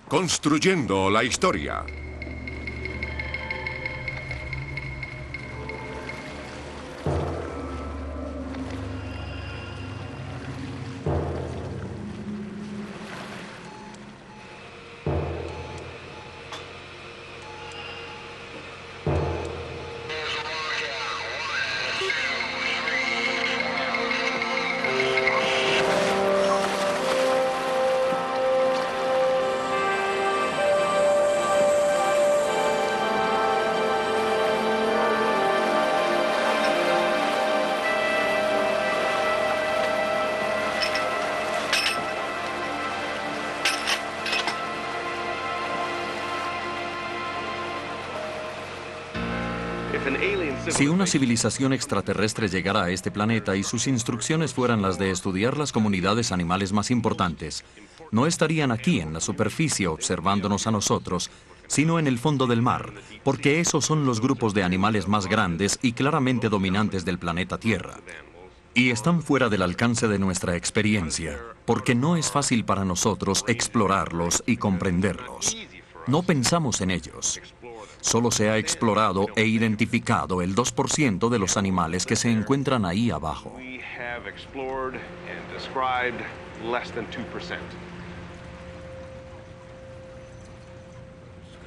Construyendo la historia. Si una civilización extraterrestre llegara a este planeta y sus instrucciones fueran las de estudiar las comunidades animales más importantes, no estarían aquí en la superficie observándonos a nosotros, sino en el fondo del mar, porque esos son los grupos de animales más grandes y claramente dominantes del planeta Tierra. Y están fuera del alcance de nuestra experiencia, porque no es fácil para nosotros explorarlos y comprenderlos. No pensamos en ellos. Solo se ha explorado e identificado el 2% de los animales que se encuentran ahí abajo.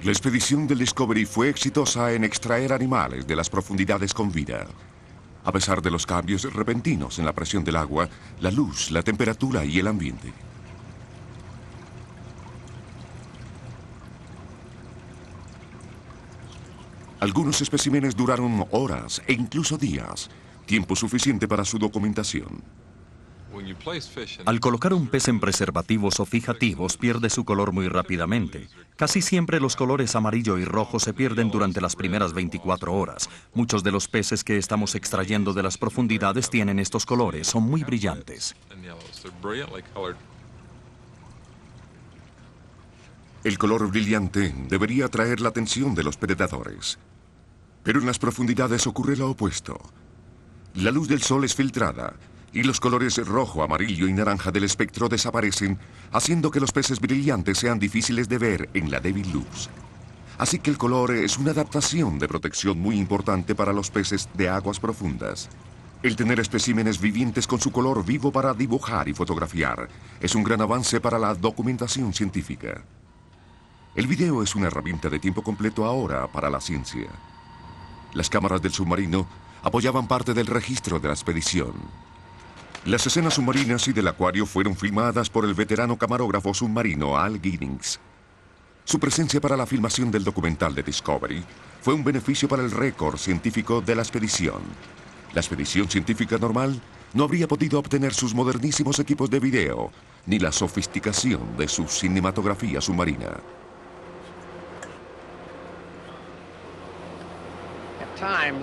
La expedición del Discovery fue exitosa en extraer animales de las profundidades con vida. A pesar de los cambios repentinos en la presión del agua, la luz, la temperatura y el ambiente. Algunos especímenes duraron horas e incluso días, tiempo suficiente para su documentación. Al colocar un pez en preservativos o fijativos, pierde su color muy rápidamente. Casi siempre los colores amarillo y rojo se pierden durante las primeras 24 horas. Muchos de los peces que estamos extrayendo de las profundidades tienen estos colores, son muy brillantes. El color brillante debería atraer la atención de los predadores. Pero en las profundidades ocurre lo opuesto. La luz del sol es filtrada y los colores rojo, amarillo y naranja del espectro desaparecen, haciendo que los peces brillantes sean difíciles de ver en la débil luz. Así que el color es una adaptación de protección muy importante para los peces de aguas profundas. El tener especímenes vivientes con su color vivo para dibujar y fotografiar es un gran avance para la documentación científica. El video es una herramienta de tiempo completo ahora para la ciencia. Las cámaras del submarino apoyaban parte del registro de la expedición. Las escenas submarinas y del acuario fueron filmadas por el veterano camarógrafo submarino Al Giddings. Su presencia para la filmación del documental de Discovery fue un beneficio para el récord científico de la expedición. La expedición científica normal no habría podido obtener sus modernísimos equipos de video, ni la sofisticación de su cinematografía submarina.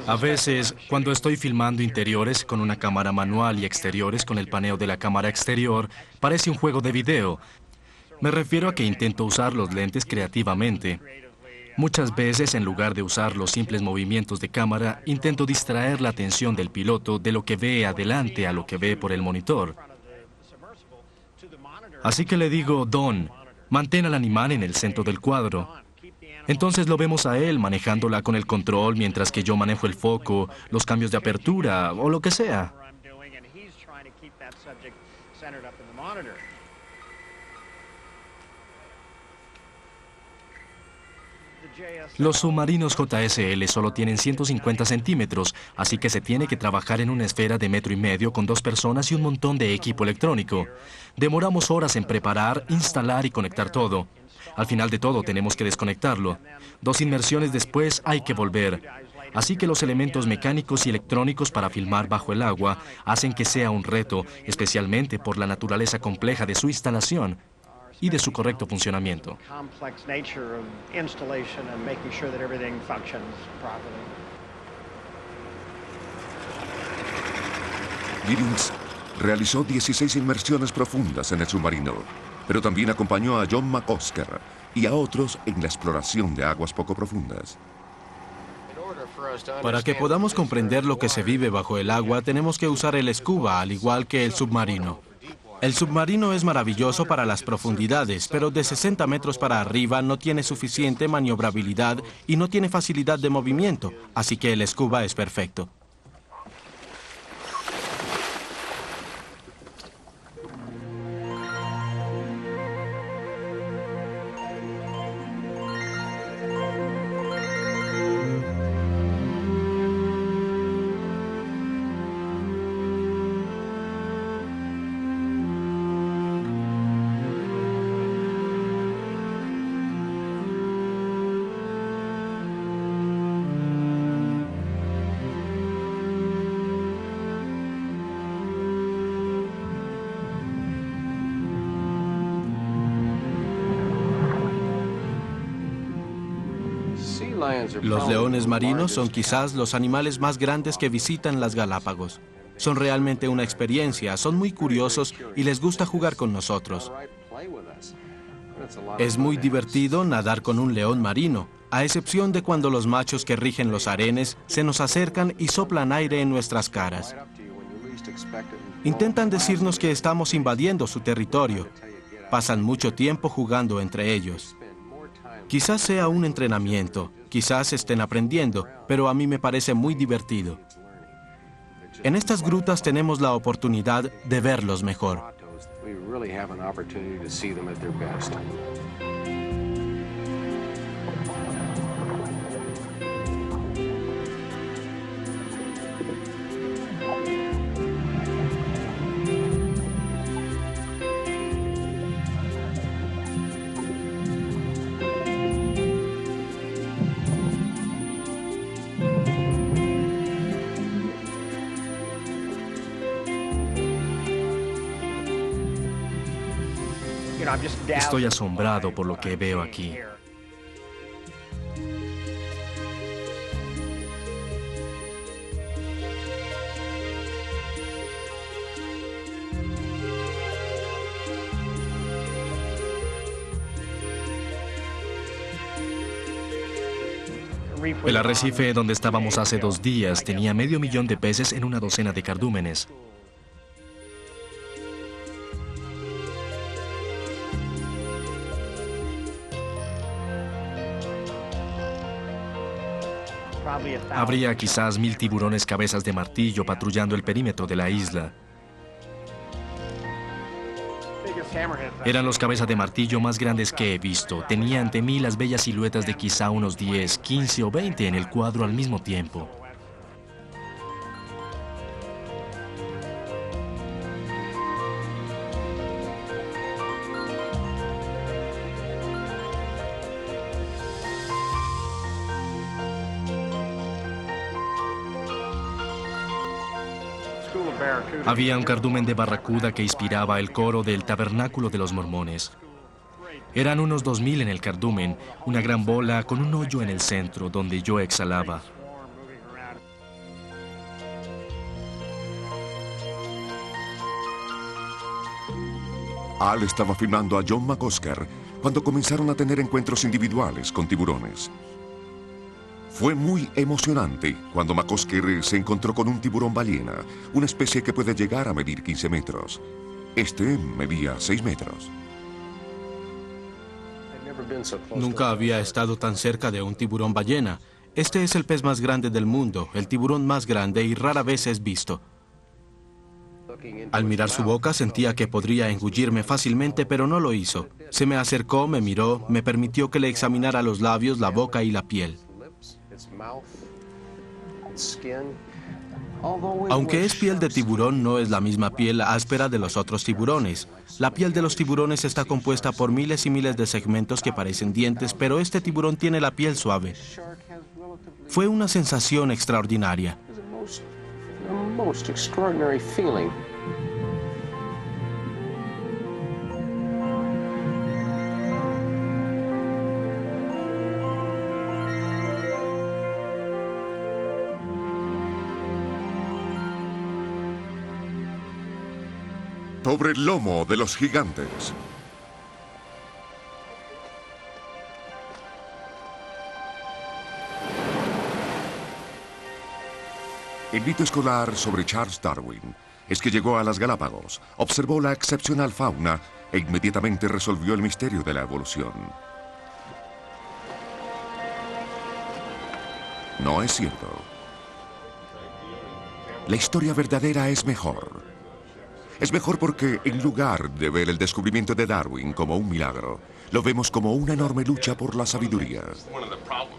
A veces, cuando estoy filmando interiores con una cámara manual y exteriores con el paneo de la cámara exterior, parece un juego de video. Me refiero a que intento usar los lentes creativamente. Muchas veces, en lugar de usar los simples movimientos de cámara, intento distraer la atención del piloto de lo que ve adelante a lo que ve por el monitor. Así que le digo, Don, mantén al animal en el centro del cuadro. Entonces lo vemos a él manejándola con el control mientras que yo manejo el foco, los cambios de apertura o lo que sea. Los submarinos JSL solo tienen 150 centímetros, así que se tiene que trabajar en una esfera de 1,5 metros con 2 personas y un montón de equipo electrónico. Demoramos horas en preparar, instalar y conectar todo. Al final de todo tenemos que desconectarlo. 2 inmersiones después hay que volver. Así que los elementos mecánicos y electrónicos para filmar bajo el agua hacen que sea un reto, especialmente por la naturaleza compleja de su instalación y de su correcto funcionamiento. Giddings realizó 16 inmersiones profundas en el submarino, pero también acompañó a John McOsker y a otros en la exploración de aguas poco profundas. Para que podamos comprender lo que se vive bajo el agua, tenemos que usar el scuba, al igual que el submarino. El submarino es maravilloso para las profundidades, pero de 60 metros para arriba no tiene suficiente maniobrabilidad y no tiene facilidad de movimiento, así que el scuba es perfecto. Los leones marinos son quizás los animales más grandes que visitan las Galápagos. Son realmente una experiencia, son muy curiosos y les gusta jugar con nosotros. Es muy divertido nadar con un león marino, a excepción de cuando los machos que rigen los harenes se nos acercan y soplan aire en nuestras caras. Intentan decirnos que estamos invadiendo su territorio. Pasan mucho tiempo jugando entre ellos. Quizás sea un entrenamiento, quizás estén aprendiendo, pero a mí me parece muy divertido. En estas grutas tenemos la oportunidad de verlos mejor. Estoy asombrado por lo que veo aquí. El arrecife donde estábamos hace 2 días tenía 500.000 de peces en una docena de cardúmenes. Habría quizás 1000 tiburones cabezas de martillo patrullando el perímetro de la isla. Eran los cabezas de martillo más grandes que he visto. Tenía ante mí las bellas siluetas de quizá unos 10, 15 o 20 en el cuadro al mismo tiempo. Había un cardumen de barracuda que inspiraba el coro del tabernáculo de los mormones. Eran unos 2000 en el cardumen, una gran bola con un hoyo en el centro donde yo exhalaba. Al estaba filmando a John McCusker cuando comenzaron a tener encuentros individuales con tiburones. Fue muy emocionante cuando McCusker se encontró con un tiburón ballena, una especie que puede llegar a medir 15 metros. Este medía 6 metros. Nunca había estado tan cerca de un tiburón ballena. Este es el pez más grande del mundo, el tiburón más grande y rara vez es visto. Al mirar su boca sentía que podría engullirme fácilmente, pero no lo hizo. Se me acercó, me miró, me permitió que le examinara los labios, la boca y la piel. Aunque es piel de tiburón, no es la misma piel áspera de los otros tiburones. La piel de los tiburones está compuesta por miles y miles de segmentos que parecen dientes, pero este tiburón tiene la piel suave. Fue una sensación extraordinaria. Sobre el lomo de los gigantes. El mito escolar sobre Charles Darwin es que llegó a las Galápagos, observó la excepcional fauna e inmediatamente resolvió el misterio de la evolución. No es cierto. La historia verdadera es mejor. Es mejor porque, en lugar de ver el descubrimiento de Darwin como un milagro, lo vemos como una enorme lucha por la sabiduría.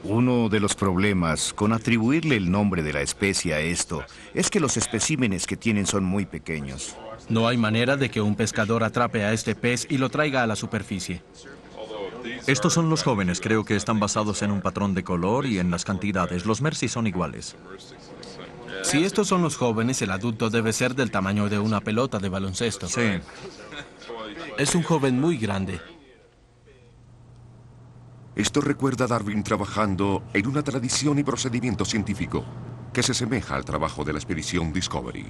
Uno de los problemas con atribuirle el nombre de la especie a esto es que los especímenes que tienen son muy pequeños. No hay manera de que un pescador atrape a este pez y lo traiga a la superficie. Estos son los jóvenes, creo que están basados en un patrón de color y en las cantidades. Los Mersey son iguales. Si estos son los jóvenes, el adulto debe ser del tamaño de una pelota de baloncesto. Sí. Es un joven muy grande. Esto recuerda a Darwin trabajando en una tradición y procedimiento científico que se asemeja al trabajo de la expedición Discovery.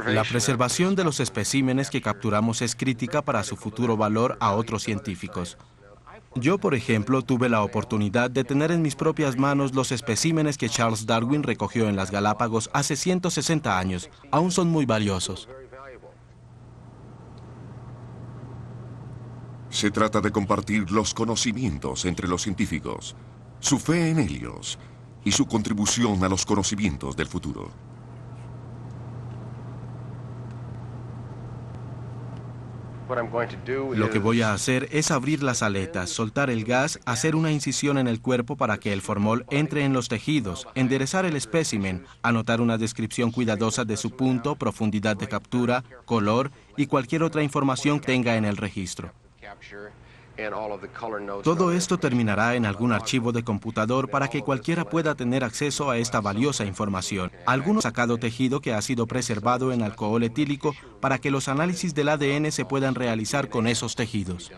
La preservación de los especímenes que capturamos es crítica para su futuro valor a otros científicos. Yo, por ejemplo, tuve la oportunidad de tener en mis propias manos los especímenes que Charles Darwin recogió en las Galápagos hace 160 años. Aún son muy valiosos. Se trata de compartir los conocimientos entre los científicos, su fe en ellos y su contribución a los conocimientos del futuro. Lo que voy a hacer es abrir las aletas, soltar el gas, hacer una incisión en el cuerpo para que el formol entre en los tejidos, enderezar el espécimen, anotar una descripción cuidadosa de su punto, profundidad de captura, color y cualquier otra información que tenga en el registro. Todo esto terminará en algún archivo de computador para que cualquiera pueda tener acceso a esta valiosa información. Algunos sacado tejido que ha sido preservado en alcohol etílico para que los análisis del ADN se puedan realizar con esos tejidos.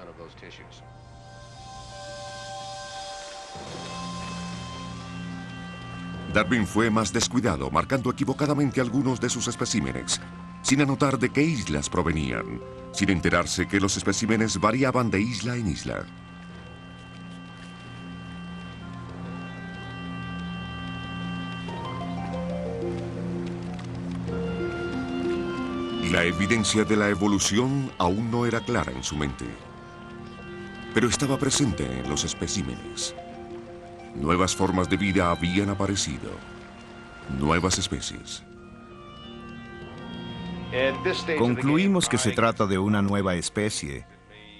Darwin fue más descuidado, marcando equivocadamente algunos de sus especímenes, sin anotar de qué islas provenían, sin enterarse que los especímenes variaban de isla en isla. La evidencia de la evolución aún no era clara en su mente, pero estaba presente en los especímenes. Nuevas formas de vida habían aparecido, nuevas especies. Concluimos que se trata de una nueva especie.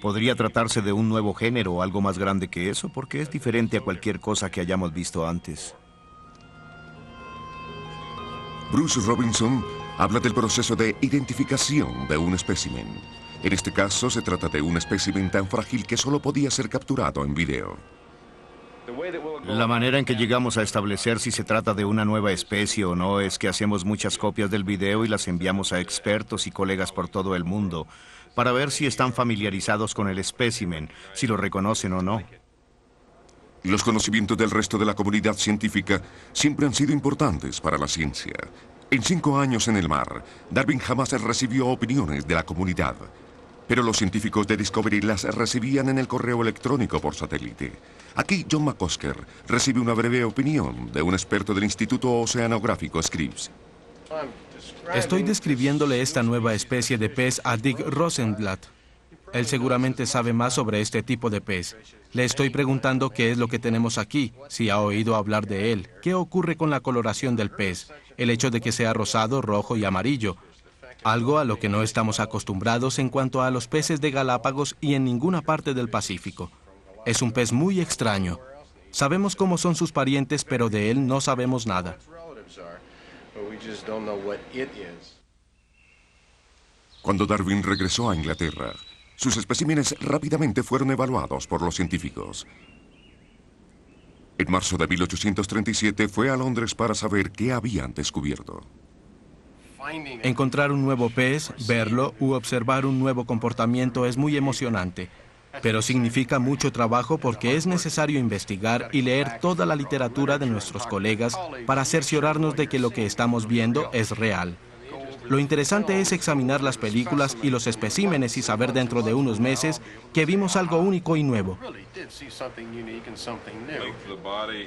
Podría tratarse de un nuevo género o algo más grande que eso, porque es diferente a cualquier cosa que hayamos visto antes. Bruce Robinson habla del proceso de identificación de un espécimen. En este caso se trata de un espécimen tan frágil que solo podía ser capturado en video. La manera en que llegamos a establecer si se trata de una nueva especie o no es que hacemos muchas copias del video y las enviamos a expertos y colegas por todo el mundo para ver si están familiarizados con el espécimen, si lo reconocen o no. Los conocimientos del resto de la comunidad científica siempre han sido importantes para la ciencia. En 5 años en el mar, Darwin jamás recibió opiniones de la comunidad, pero los científicos de Discovery las recibían en el correo electrónico por satélite. Aquí John McCusker recibe una breve opinión de un experto del Instituto Oceanográfico Scripps. Estoy describiéndole esta nueva especie de pez a Dick Rosenblatt. Él seguramente sabe más sobre este tipo de pez. Le estoy preguntando qué es lo que tenemos aquí, si ha oído hablar de él, qué ocurre con la coloración del pez, el hecho de que sea rosado, rojo y amarillo, algo a lo que no estamos acostumbrados en cuanto a los peces de Galápagos y en ninguna parte del Pacífico. Es un pez muy extraño. Sabemos cómo son sus parientes, pero de él no sabemos nada. Cuando Darwin regresó a Inglaterra, sus especímenes rápidamente fueron evaluados por los científicos. En marzo de 1837 fue a Londres para saber qué habían descubierto. Encontrar un nuevo pez, verlo u observar un nuevo comportamiento es muy emocionante, pero significa mucho trabajo porque es necesario investigar y leer toda la literatura de nuestros colegas para cerciorarnos de que lo que estamos viendo es real. Lo interesante es examinar las películas y los especímenes y saber dentro de unos meses que vimos algo único y nuevo.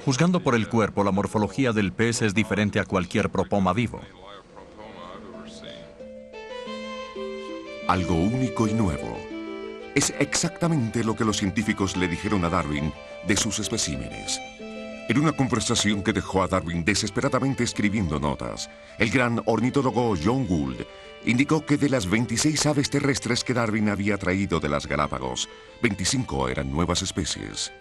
Juzgando por el cuerpo, la morfología del pez es diferente a cualquier propoma vivo. Algo único y nuevo. Es exactamente lo que los científicos le dijeron a Darwin de sus especímenes. En una conversación que dejó a Darwin desesperadamente escribiendo notas, el gran ornitólogo John Gould indicó que de las 26 aves terrestres que Darwin había traído de las Galápagos, 25 eran nuevas especies.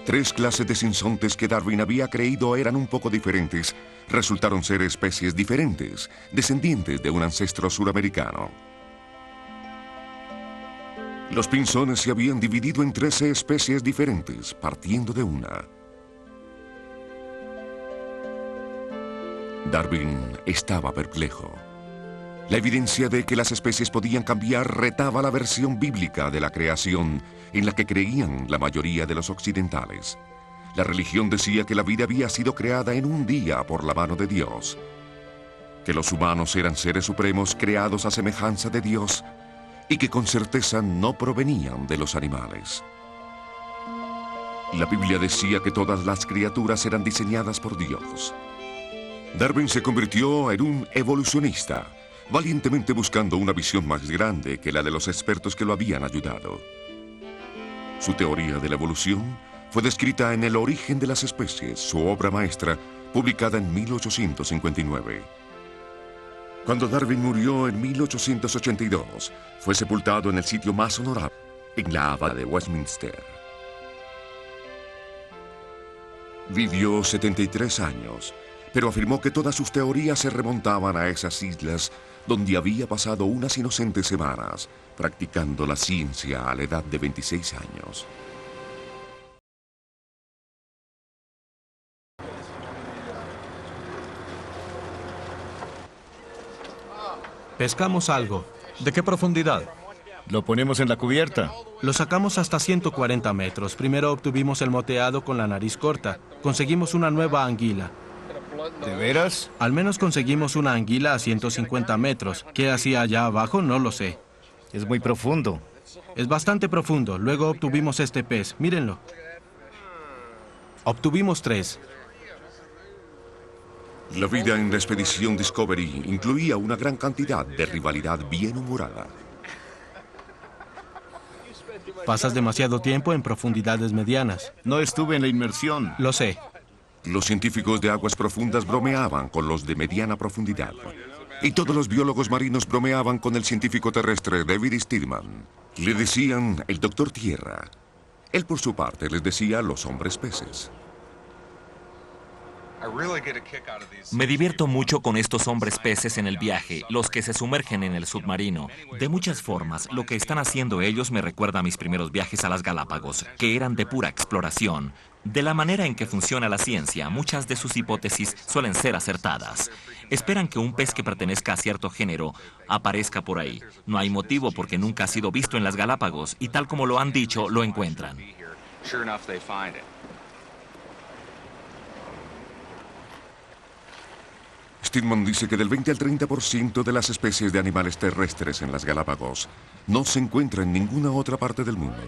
3 clases de sinsontes que Darwin había creído eran un poco diferentes resultaron ser especies diferentes, descendientes de un ancestro suramericano. Los pinzones se habían dividido en 13 especies diferentes, partiendo de una. Darwin estaba perplejo. La evidencia de que las especies podían cambiar retaba la versión bíblica de la creación en la que creían la mayoría de los occidentales. La religión decía que la vida había sido creada en un día por la mano de Dios, que los humanos eran seres supremos creados a semejanza de Dios y que con certeza no provenían de los animales. La Biblia decía que todas las criaturas eran diseñadas por Dios. Darwin se convirtió en un evolucionista, valientemente buscando una visión más grande que la de los expertos que lo habían ayudado. Su teoría de la evolución fue descrita en El origen de las especies, su obra maestra, publicada en 1859. Cuando Darwin murió en 1882, fue sepultado en el sitio más honorable, en la abadía de Westminster. Vivió 73 años, pero afirmó que todas sus teorías se remontaban a esas islas donde había pasado unas inocentes semanas practicando la ciencia a la edad de 26 años. Pescamos algo. ¿De qué profundidad? Lo ponemos en la cubierta. Lo sacamos hasta 140 metros. Primero obtuvimos el moteado con la nariz corta. Conseguimos una nueva anguila. ¿De veras? Al menos conseguimos una anguila a 150 metros. ¿Qué hacía allá abajo? No lo sé. Es muy profundo. Es bastante profundo. Luego obtuvimos este pez. Mírenlo. Obtuvimos 3. La vida en la expedición Discovery incluía una gran cantidad de rivalidad bien humorada. Pasas demasiado tiempo en profundidades medianas. No estuve en la inmersión. Lo sé. Los científicos de aguas profundas bromeaban con los de mediana profundidad. Y todos los biólogos marinos bromeaban con el científico terrestre David Steadman. Le decían el doctor Tierra. Él por su parte les decía los hombres peces. Me divierto mucho con estos hombres peces en el viaje, los que se sumergen en el submarino. De muchas formas, lo que están haciendo ellos me recuerda a mis primeros viajes a las Galápagos, que eran de pura exploración. De la manera en que funciona la ciencia, muchas de sus hipótesis suelen ser acertadas. Esperan que un pez que pertenezca a cierto género aparezca por ahí. No hay motivo porque nunca ha sido visto en las Galápagos y tal como lo han dicho, lo encuentran. Steadman dice que del 20 al 30% de las especies de animales terrestres en las Galápagos no se encuentra en ninguna otra parte del mundo.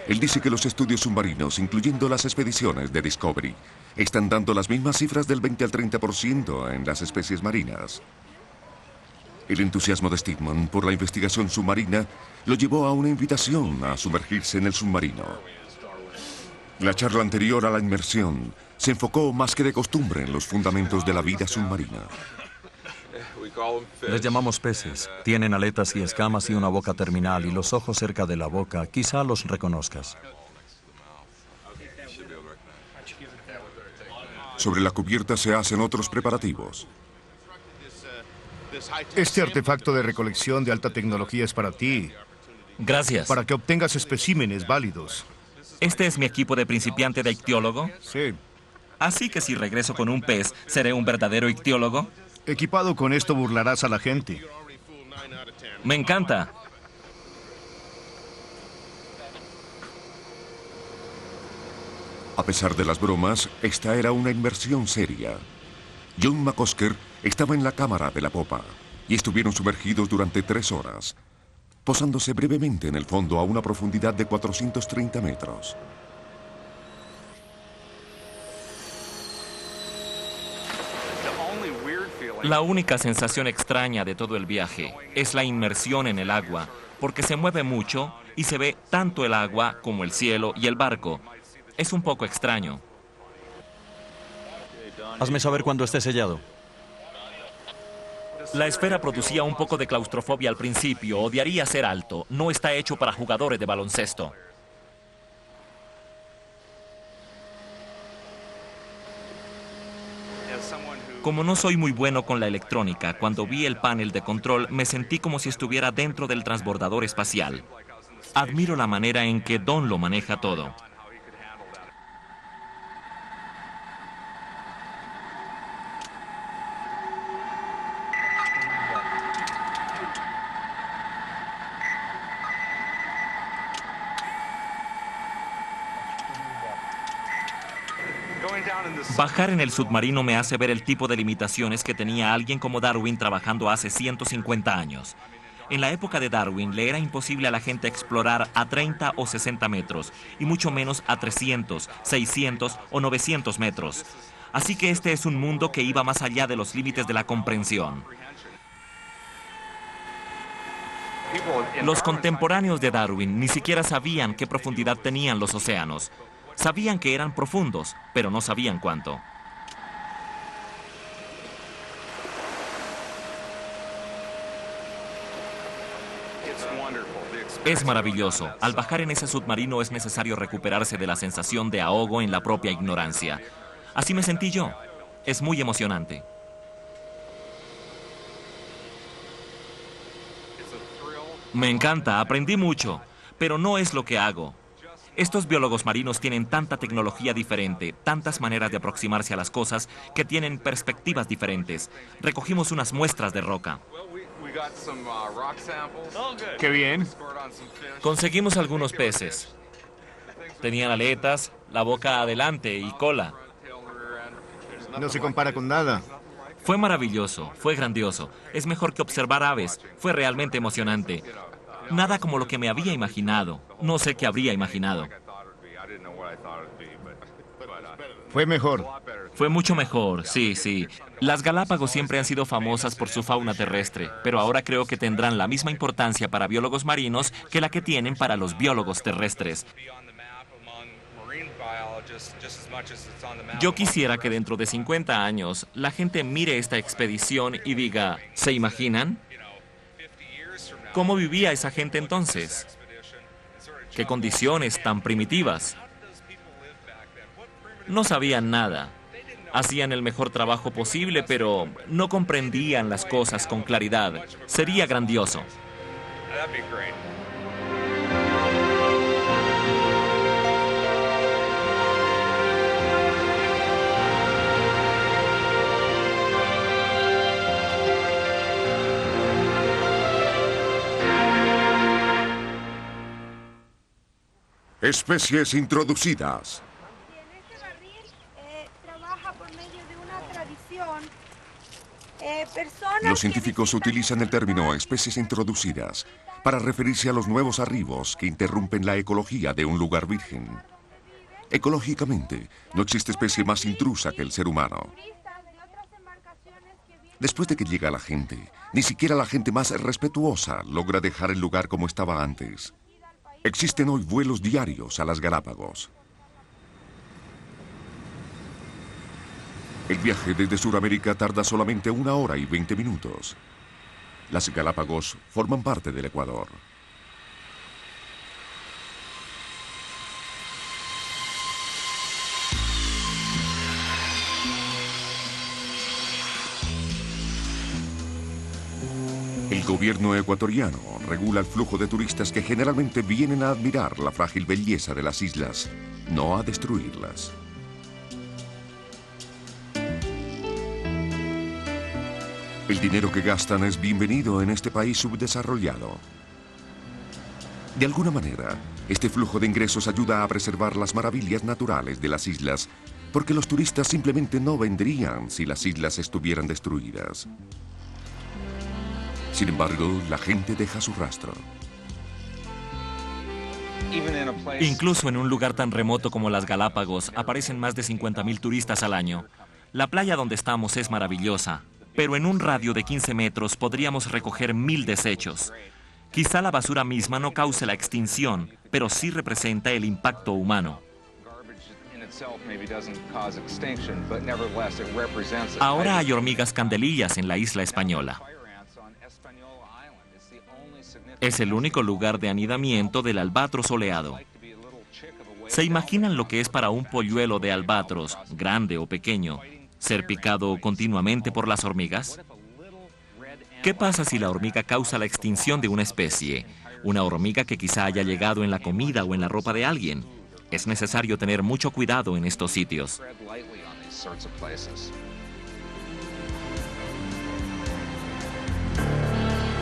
Él dice que los estudios submarinos, incluyendo las expediciones de Discovery, están dando las mismas cifras del 20 al 30% en las especies marinas. El entusiasmo de Steadman por la investigación submarina lo llevó a una invitación a sumergirse en el submarino. La charla anterior a la inmersión se enfocó más que de costumbre en los fundamentos de la vida submarina. Les llamamos peces. Tienen aletas y escamas y una boca terminal y los ojos cerca de la boca. Quizá los reconozcas. Sobre la cubierta se hacen otros preparativos. Este artefacto de recolección de alta tecnología es para ti, Gracias. para que obtengas especímenes válidos. ¿Este es mi equipo de principiante de ictiólogo? Sí. Así que si regreso con un pez, ¿seré un verdadero ictiólogo? Equipado con esto burlarás a la gente. Me encanta. A pesar de las bromas, esta era una inmersión seria. John McCosker estaba en la cámara de la popa y estuvieron sumergidos durante 3 horas, posándose brevemente en el fondo a una profundidad de 430 metros. La única sensación extraña de todo el viaje es la inmersión en el agua, porque se mueve mucho y se ve tanto el agua como el cielo y el barco. Es un poco extraño. Hazme saber cuando esté sellado. La esfera producía un poco de claustrofobia al principio, odiaría ser alto. No está hecho para jugadores de baloncesto. Como no soy muy bueno con la electrónica, cuando vi el panel de control me sentí como si estuviera dentro del transbordador espacial. Admiro la manera en que Don lo maneja todo. Bajar en el submarino me hace ver el tipo de limitaciones que tenía alguien como Darwin trabajando hace 150 años. En la época de Darwin le era imposible a la gente explorar a 30 o 60 metros, y mucho menos a 300, 600 o 900 metros. Así que este es un mundo que iba más allá de los límites de la comprensión. Los contemporáneos de Darwin ni siquiera sabían qué profundidad tenían los océanos. Sabían que eran profundos, pero no sabían cuánto. Es maravilloso. Al bajar en ese submarino es necesario recuperarse de la sensación de ahogo en la propia ignorancia. Así me sentí yo. Es muy emocionante. Me encanta, aprendí mucho, pero no es lo que hago. Estos biólogos marinos tienen tanta tecnología diferente, tantas maneras de aproximarse a las cosas que tienen perspectivas diferentes. Recogimos unas muestras de roca. ¡Qué bien! Conseguimos algunos peces. Tenían aletas, la boca adelante y cola. No se compara con nada. Fue maravilloso, fue grandioso. Es mejor que observar aves. Fue realmente emocionante. Nada como lo que me había imaginado. No sé qué habría imaginado. Fue mejor. Fue mucho mejor, sí, sí. Las Galápagos siempre han sido famosas por su fauna terrestre, pero ahora creo que tendrán la misma importancia para biólogos marinos que la que tienen para los biólogos terrestres. Yo quisiera que dentro de 50 años la gente mire esta expedición y diga, ¿se imaginan? ¿Cómo vivía esa gente entonces? ¿Qué condiciones tan primitivas? No sabían nada. Hacían el mejor trabajo posible, pero no comprendían las cosas con claridad. Sería grandioso. Especies introducidas. En este barril trabaja por medio de una tradición. Los científicos utilizan el término especies introducidas para referirse a los nuevos arribos que interrumpen la ecología de un lugar virgen. Ecológicamente, no existe especie más intrusa que el ser humano. Después de que llega la gente, ni siquiera la gente más respetuosa logra dejar el lugar como estaba antes. Existen hoy vuelos diarios a las Galápagos. El viaje desde Sudamérica tarda solamente 1 hora y 20 minutos. Las Galápagos forman parte del Ecuador. El gobierno ecuatoriano regula el flujo de turistas que generalmente vienen a admirar la frágil belleza de las islas, no a destruirlas. El dinero que gastan es bienvenido en este país subdesarrollado. De alguna manera, este flujo de ingresos ayuda a preservar las maravillas naturales de las islas, porque los turistas simplemente no vendrían si las islas estuvieran destruidas. Sin embargo, la gente deja su rastro. Incluso en un lugar tan remoto como las Galápagos, aparecen más de 50,000 turistas al año. La playa donde estamos es maravillosa, pero en un radio de 15 metros podríamos recoger 1000 desechos. Quizá la basura misma no cause la extinción, pero sí representa el impacto humano. Ahora hay hormigas candelillas en la isla española. Es el único lugar de anidamiento del albatros oleado. ¿Se imaginan lo que es para un polluelo de albatros, grande o pequeño, ser picado continuamente por las hormigas? ¿Qué pasa si la hormiga causa la extinción de una especie? Una hormiga que quizá haya llegado en la comida o en la ropa de alguien. Es necesario tener mucho cuidado en estos sitios.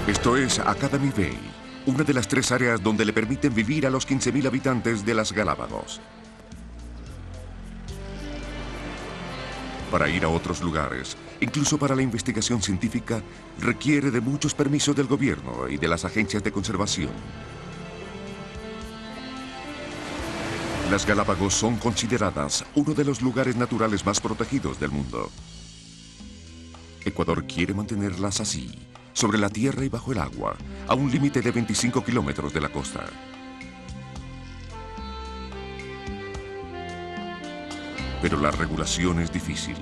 Esto es Academy Bay, una de las 3 áreas donde le permiten vivir a los 15,000 habitantes de las Galápagos. Para ir a otros lugares, incluso para la investigación científica, requiere de muchos permisos del gobierno y de las agencias de conservación. Las Galápagos son consideradas uno de los lugares naturales más protegidos del mundo. Ecuador quiere mantenerlas así, sobre la tierra y bajo el agua, a un límite de 25 kilómetros de la costa. Pero la regulación es difícil.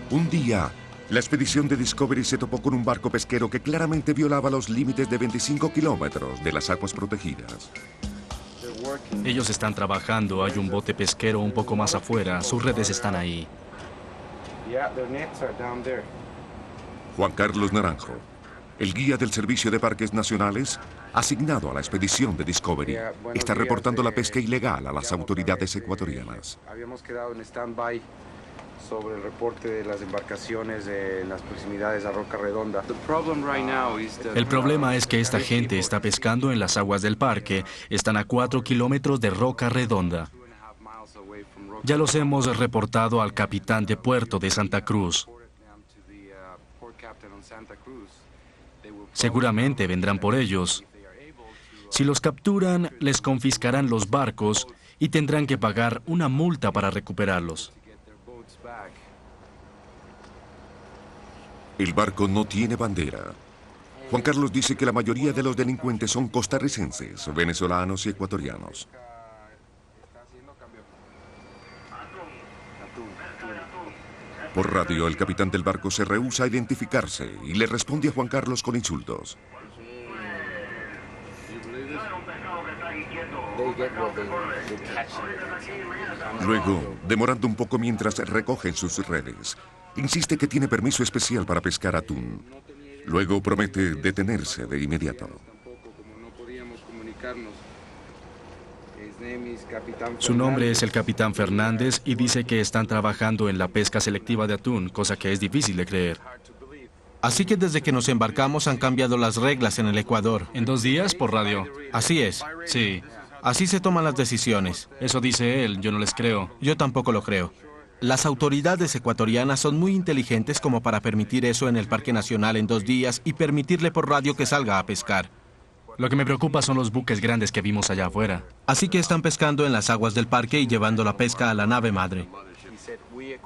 Un día, la expedición de Discovery se topó con un barco pesquero que claramente violaba los límites de 25 kilómetros de las aguas protegidas. Ellos están trabajando, hay un bote pesquero un poco más afuera, sus redes están ahí. Juan Carlos Naranjo, el guía del Servicio de Parques Nacionales, asignado a la expedición de Discovery, está reportando la pesca ilegal a las autoridades ecuatorianas. Habíamos quedado en stand-by sobre el reporte de las embarcaciones en las proximidades a Roca Redonda. El problema es que esta gente está pescando en las aguas del parque, están a 4 kilómetros de Roca Redonda. Ya los hemos reportado al capitán de puerto de Santa Cruz. Seguramente vendrán por ellos. Si los capturan, les confiscarán los barcos y tendrán que pagar una multa para recuperarlos. El barco no tiene bandera. Juan Carlos dice que la mayoría de los delincuentes son costarricenses, venezolanos y ecuatorianos. Por radio, el capitán del barco se rehúsa a identificarse y le responde a Juan Carlos con insultos. Luego, demorando un poco mientras recogen sus redes, insiste que tiene permiso especial para pescar atún. Luego promete detenerse de inmediato. Su nombre es el capitán Fernández y dice que están trabajando en la pesca selectiva de atún, cosa que es difícil de creer. Así que desde que nos embarcamos han cambiado las reglas en el Ecuador. ¿En 2 días por radio? Así es. Sí. Así se toman las decisiones. Eso dice él, yo no les creo. Yo tampoco lo creo. Las autoridades ecuatorianas son muy inteligentes como para permitir eso en el Parque Nacional en 2 días y permitirle por radio que salga a pescar. Lo que me preocupa son los buques grandes que vimos allá afuera. Así que están pescando en las aguas del parque y llevando la pesca a la nave madre.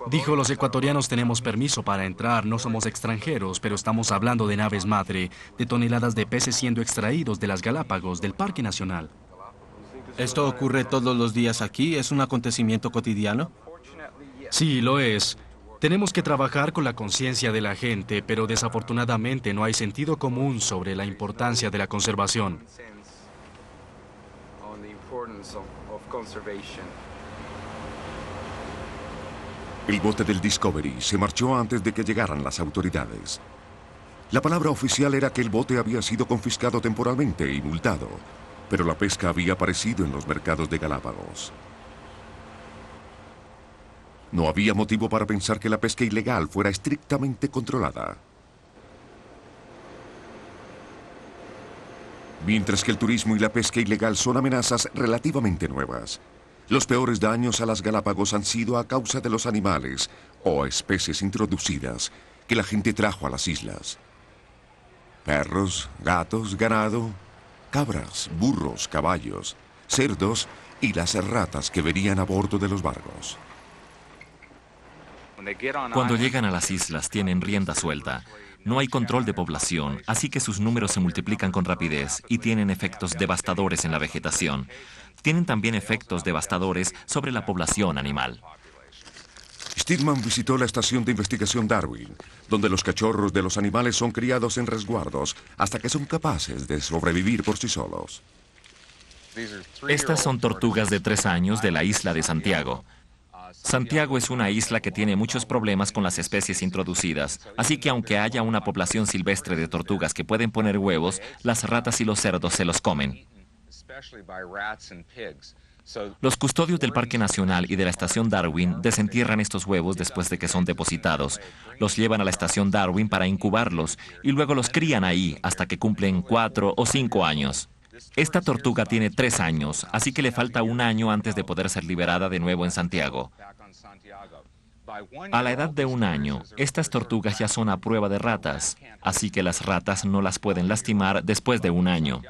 Dijo, los ecuatorianos tenemos permiso para entrar, no somos extranjeros, pero estamos hablando de naves madre, de toneladas de peces siendo extraídos de las Galápagos, del Parque Nacional. ¿Esto ocurre todos los días aquí? ¿Es un acontecimiento cotidiano? Sí, lo es. Tenemos que trabajar con la conciencia de la gente, pero desafortunadamente no hay sentido común sobre la importancia de la conservación. El bote del Discovery se marchó antes de que llegaran las autoridades. La palabra oficial era que el bote había sido confiscado temporalmente y multado, pero la pesca había aparecido en los mercados de Galápagos. No había motivo para pensar que la pesca ilegal fuera estrictamente controlada. Mientras que el turismo y la pesca ilegal son amenazas relativamente nuevas, Los peores daños a las Galápagos han sido a causa de los animales o especies introducidas que la gente trajo a las islas. Perros, gatos, ganado, cabras, burros, caballos, cerdos y las ratas que venían a bordo de los barcos. Cuando llegan a las islas tienen rienda suelta. No hay control de población, así que sus números se multiplican con rapidez y tienen efectos devastadores en la vegetación. Tienen también efectos devastadores sobre la población animal. Steedman visitó la estación de investigación Darwin, donde los cachorros de los animales son criados en resguardos hasta que son capaces de sobrevivir por sí solos. Estas son tortugas de 3 años de la isla de Santiago. Santiago es una isla que tiene muchos problemas con las especies introducidas, así que aunque haya una población silvestre de tortugas que pueden poner huevos, las ratas y los cerdos se los comen. Los custodios del Parque Nacional y de la Estación Darwin desentierran estos huevos después de que son depositados. Los llevan a la Estación Darwin para incubarlos y luego los crían ahí hasta que cumplen 4 o 5 años. Esta tortuga tiene 3 años, así que le falta 1 año antes de poder ser liberada de nuevo en Santiago. A la edad de 1 año, estas tortugas ya son a prueba de ratas, así que las ratas no las pueden lastimar después de 1 año.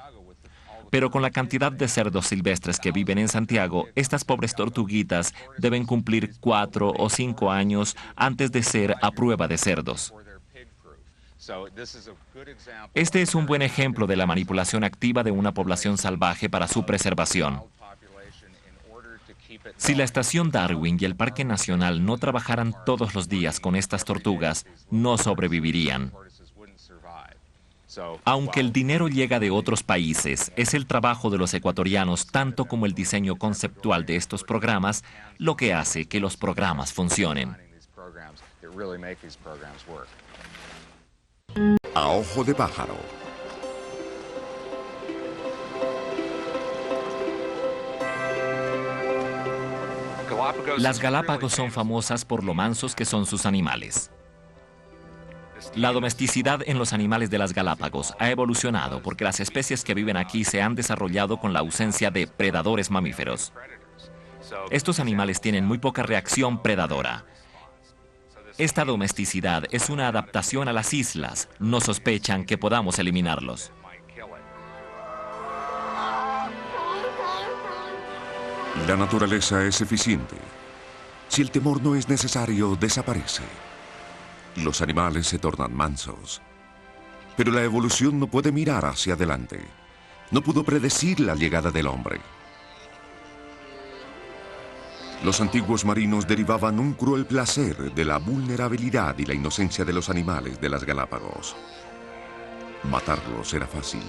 Pero con la cantidad de cerdos silvestres que viven en Santiago, estas pobres tortuguitas deben cumplir 4 o 5 años antes de ser a prueba de cerdos. Este es un buen ejemplo de la manipulación activa de una población salvaje para su preservación. Si la Estación Darwin y el Parque Nacional no trabajaran todos los días con estas tortugas, no sobrevivirían. Aunque el dinero llega de otros países, es el trabajo de los ecuatorianos, tanto como el diseño conceptual de estos programas, lo que hace que los programas funcionen. A ojo de pájaro. Las Galápagos son famosas por lo mansos que son sus animales. La domesticidad en los animales de las Galápagos ha evolucionado porque las especies que viven aquí se han desarrollado con la ausencia de predadores mamíferos. Estos animales tienen muy poca reacción predadora. Esta domesticidad es una adaptación a las islas. No sospechan que podamos eliminarlos. La naturaleza es eficiente. Si el temor no es necesario, desaparece. Los animales se tornan mansos. Pero la evolución no puede mirar hacia adelante. No pudo predecir la llegada del hombre. Los antiguos marinos derivaban un cruel placer de la vulnerabilidad y la inocencia de los animales de las Galápagos. Matarlos era fácil.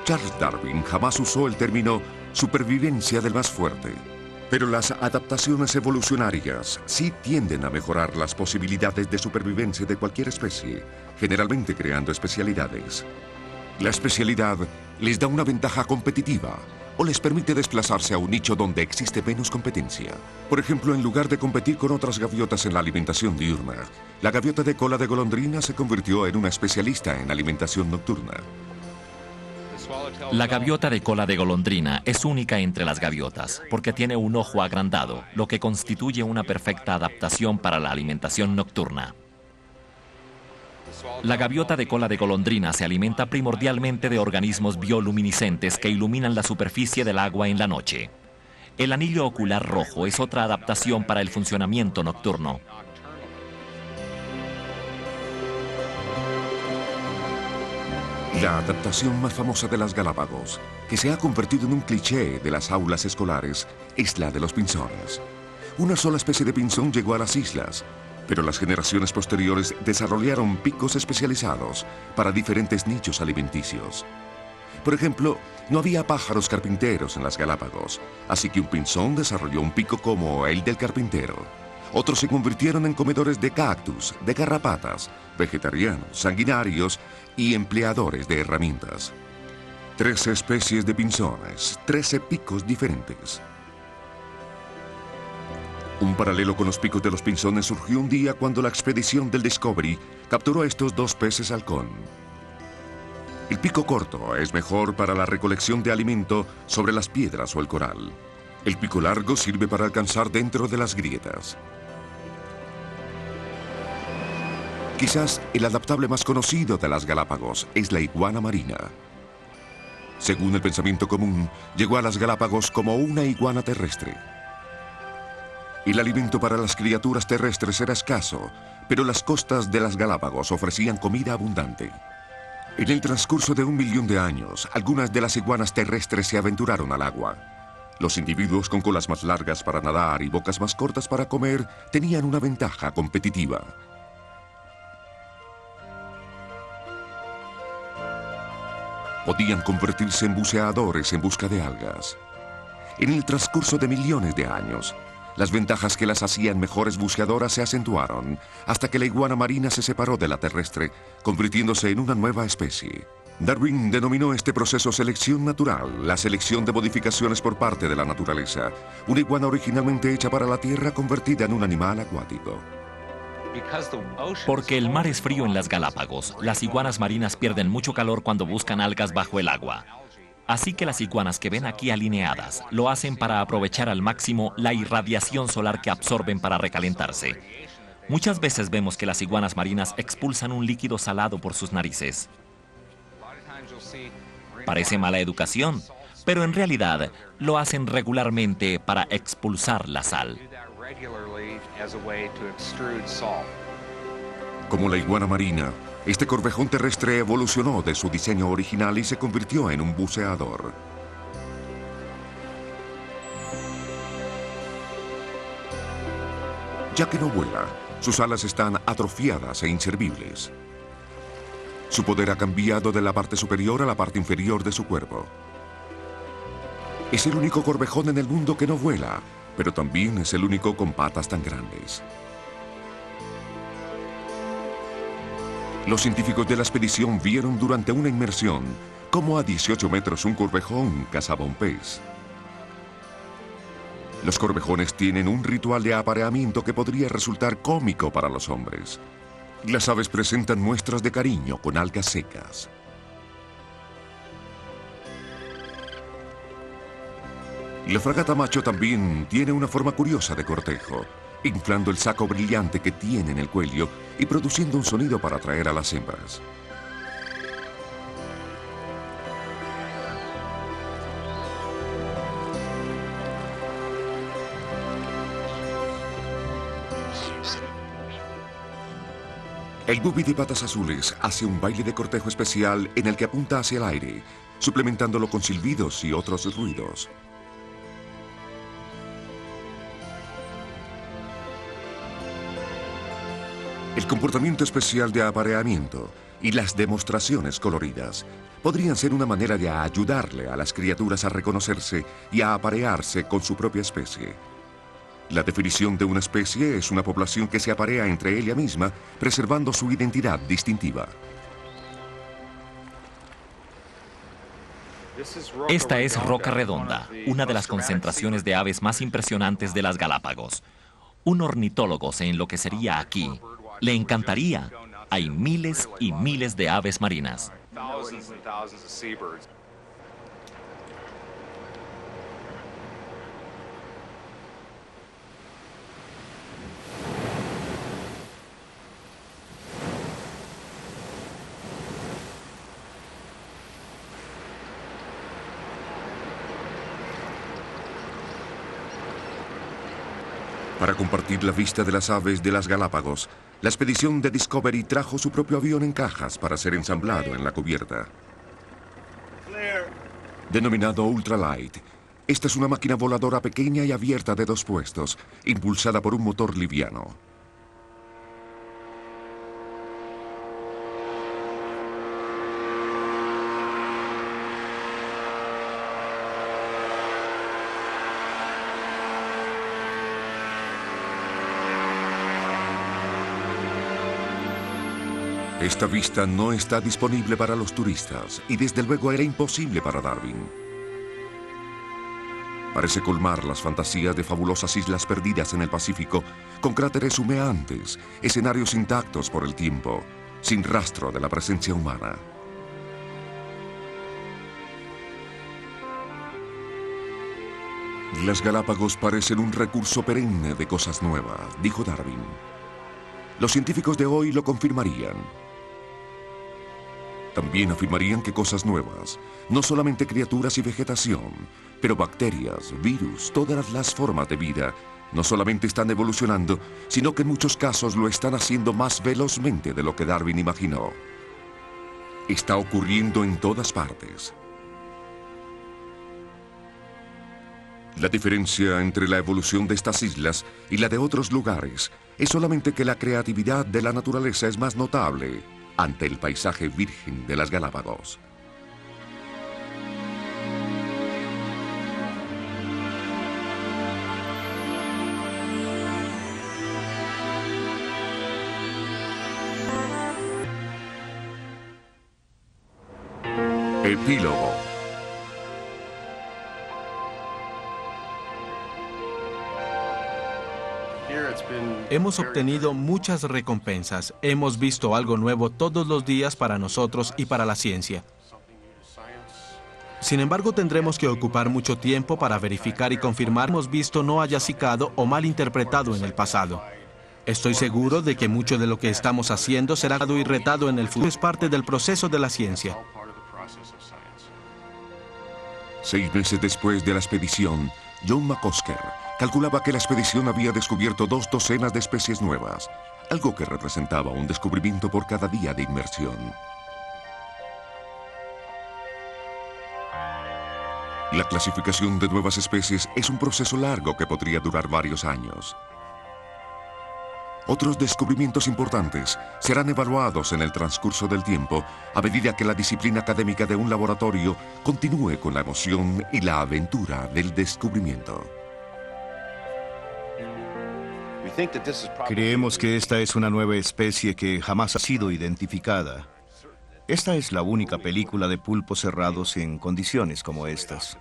Charles Darwin jamás usó el término supervivencia del más fuerte. Pero las adaptaciones evolucionarias sí tienden a mejorar las posibilidades de supervivencia de cualquier especie, generalmente creando especialidades. La especialidad les da una ventaja competitiva o les permite desplazarse a un nicho donde existe menos competencia. Por ejemplo, en lugar de competir con otras gaviotas en la alimentación diurna, la gaviota de cola de golondrina se convirtió en una especialista en alimentación nocturna. La gaviota de cola de golondrina es única entre las gaviotas porque tiene un ojo agrandado, lo que constituye una perfecta adaptación para la alimentación nocturna. La gaviota de cola de golondrina se alimenta primordialmente de organismos bioluminiscentes que iluminan la superficie del agua en la noche. El anillo ocular rojo es otra adaptación para el funcionamiento nocturno. La adaptación más famosa de las Galápagos, que se ha convertido en un cliché de las aulas escolares, es la de los pinzones. Una sola especie de pinzón llegó a las islas, pero las generaciones posteriores desarrollaron picos especializados para diferentes nichos alimenticios. Por ejemplo, no había pájaros carpinteros en las Galápagos, así que un pinzón desarrolló un pico como el del carpintero. Otros se convirtieron en comedores de cactus, de garrapatas, vegetarianos, sanguinarios y empleadores de herramientas. 13 especies de pinzones, 13 picos diferentes. Un paralelo con los picos de los pinzones surgió un día cuando la expedición del Discovery capturó a estos 2 peces halcón. El pico corto es mejor para la recolección de alimento sobre las piedras o el coral. El pico largo sirve para alcanzar dentro de las grietas. Quizás el adaptable más conocido de las Galápagos es la iguana marina. Según el pensamiento común, llegó a las Galápagos como una iguana terrestre. El alimento para las criaturas terrestres era escaso, pero las costas de las Galápagos ofrecían comida abundante. En el transcurso de 1 millón de años, algunas de las iguanas terrestres se aventuraron al agua. Los individuos con colas más largas para nadar y bocas más cortas para comer tenían una ventaja competitiva. Podían convertirse en buceadores en busca de algas. En el transcurso de millones de años, las ventajas que las hacían mejores buceadoras se acentuaron hasta que la iguana marina se separó de la terrestre, convirtiéndose en una nueva especie. Darwin denominó este proceso selección natural, la selección de modificaciones por parte de la naturaleza. Una iguana originalmente hecha para la tierra convertida en un animal acuático. Porque el mar es frío en las Galápagos, las iguanas marinas pierden mucho calor cuando buscan algas bajo el agua. Así que las iguanas que ven aquí alineadas lo hacen para aprovechar al máximo la irradiación solar que absorben para recalentarse. Muchas veces vemos que las iguanas marinas expulsan un líquido salado por sus narices. Parece mala educación, pero en realidad lo hacen regularmente para expulsar la sal. Como la iguana marina, este corvejón terrestre evolucionó de su diseño original y se convirtió en un buceador. Ya que no vuela, sus alas están atrofiadas e inservibles. Su poder ha cambiado de la parte superior a la parte inferior de su cuerpo. Es el único corvejón en el mundo que no vuela, pero también es el único con patas tan grandes. Los científicos de la expedición vieron durante una inmersión cómo a 18 metros un corvejón cazaba un pez. Los corvejones tienen un ritual de apareamiento que podría resultar cómico para los hombres. Las aves presentan muestras de cariño con algas secas. La fragata macho también tiene una forma curiosa de cortejo, inflando el saco brillante que tiene en el cuello y produciendo un sonido para atraer a las hembras. El bubí de patas azules hace un baile de cortejo especial en el que apunta hacia el aire, suplementándolo con silbidos y otros ruidos. El comportamiento especial de apareamiento y las demostraciones coloridas podrían ser una manera de ayudarle a las criaturas a reconocerse y a aparearse con su propia especie. La definición de una especie es una población que se aparea entre ella misma, preservando su identidad distintiva. Esta es Roca Redonda, una de las concentraciones de aves más impresionantes de las Galápagos. Un ornitólogo se enloquecería aquí. Le encantaría. Hay miles y miles de aves marinas. Para compartir la vista de las aves de las Galápagos, la expedición de Discovery trajo su propio avión en cajas para ser ensamblado en la cubierta. Denominado Ultralight, esta es una máquina voladora pequeña y abierta de 2 puestos, impulsada por un motor liviano. Esta vista no está disponible para los turistas y desde luego era imposible para Darwin. Parece colmar las fantasías de fabulosas islas perdidas en el Pacífico con cráteres humeantes, escenarios intactos por el tiempo, sin rastro de la presencia humana. Las Galápagos parecen un recurso perenne de cosas nuevas, dijo Darwin. Los científicos de hoy lo confirmarían. También afirmarían que cosas nuevas, no solamente criaturas y vegetación, pero bacterias, virus, todas las formas de vida, no solamente están evolucionando, sino que en muchos casos lo están haciendo más velozmente de lo que Darwin imaginó. Está ocurriendo en todas partes. La diferencia entre la evolución de estas islas y la de otros lugares es solamente que la creatividad de la naturaleza es más notable ante el paisaje virgen de las Galápagos. Epílogo. Hemos obtenido muchas recompensas. Hemos visto algo nuevo todos los días para nosotros y para la ciencia. Sin embargo, tendremos que ocupar mucho tiempo para verificar y confirmar que hemos visto no haya cicado o malinterpretado en el pasado. Estoy seguro de que mucho de lo que estamos haciendo será dado y retado en el futuro. Es parte del proceso de la ciencia. 6 meses después de la expedición, John McCusker calculaba que la expedición había descubierto 2 docenas de especies nuevas, algo que representaba un descubrimiento por cada día de inmersión. La clasificación de nuevas especies es un proceso largo que podría durar varios años. Otros descubrimientos importantes serán evaluados en el transcurso del tiempo a medida que la disciplina académica de un laboratorio continúe con la emoción y la aventura del descubrimiento. Creemos que esta es una nueva especie que jamás ha sido identificada. Esta es la única película de pulpos cerrados en condiciones como estas.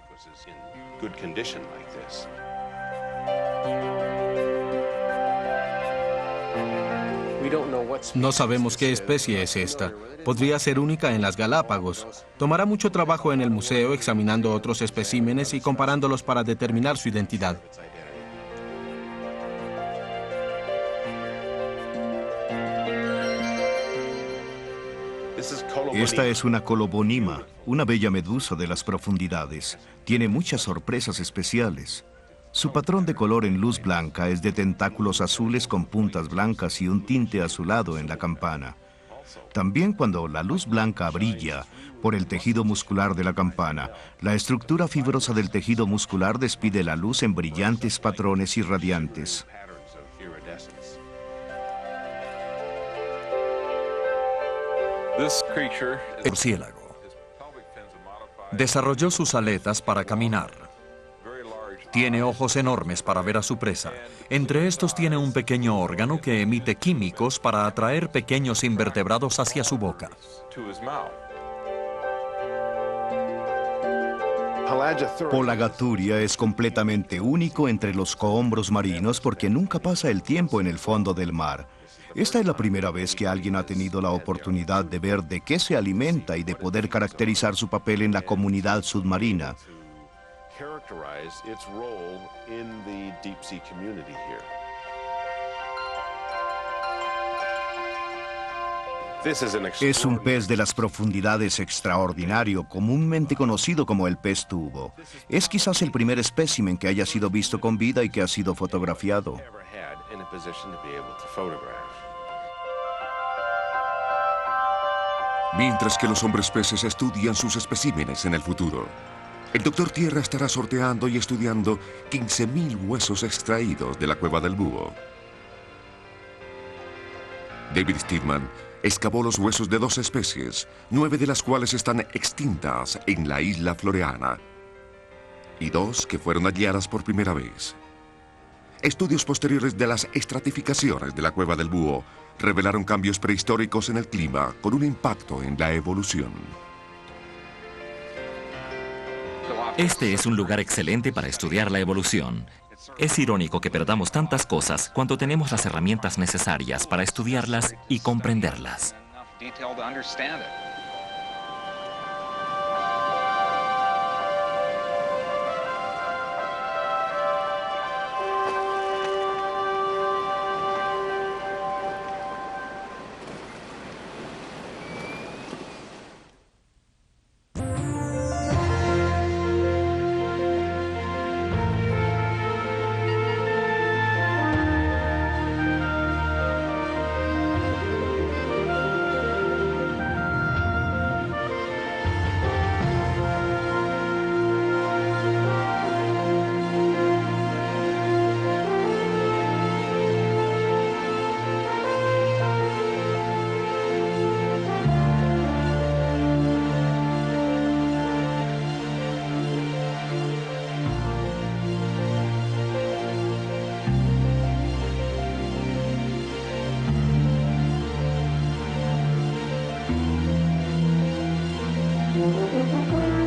No sabemos qué especie es esta. Podría ser única en las Galápagos. Tomará mucho trabajo en el museo examinando otros especímenes y comparándolos para determinar su identidad. Esta es una colobonima, una bella medusa de las profundidades. Tiene muchas sorpresas especiales. Su patrón de color en luz blanca es de tentáculos azules con puntas blancas y un tinte azulado en la campana. También cuando la luz blanca brilla por el tejido muscular de la campana, la estructura fibrosa del tejido muscular despide la luz en brillantes patrones irradiantes. El murciélago desarrolló sus aletas para caminar. Tiene ojos enormes para ver a su presa. Entre estos tiene un pequeño órgano que emite químicos para atraer pequeños invertebrados hacia su boca. Polagaturia es completamente único entre los cohombros marinos porque nunca pasa el tiempo en el fondo del mar. Esta es la primera vez que alguien ha tenido la oportunidad de ver de qué se alimenta y de poder caracterizar su papel en la comunidad submarina. Es un pez de las profundidades extraordinario, comúnmente conocido como el pez tubo. Es quizás el primer espécimen que haya sido visto con vida y que ha sido fotografiado. Mientras que los hombres peces estudian sus especímenes en el futuro, el Dr. Tierra estará sorteando y estudiando 15.000 huesos extraídos de la cueva del búho. David Steedman excavó los huesos de 2 especies, 9 de las cuales están extintas en la isla Floreana, y 2 que fueron halladas por primera vez. Estudios posteriores de las estratificaciones de la cueva del búho revelaron cambios prehistóricos en el clima con un impacto en la evolución. Este es un lugar excelente para estudiar la evolución. Es irónico que perdamos tantas cosas cuando tenemos las herramientas necesarias para estudiarlas y comprenderlas. Gracias.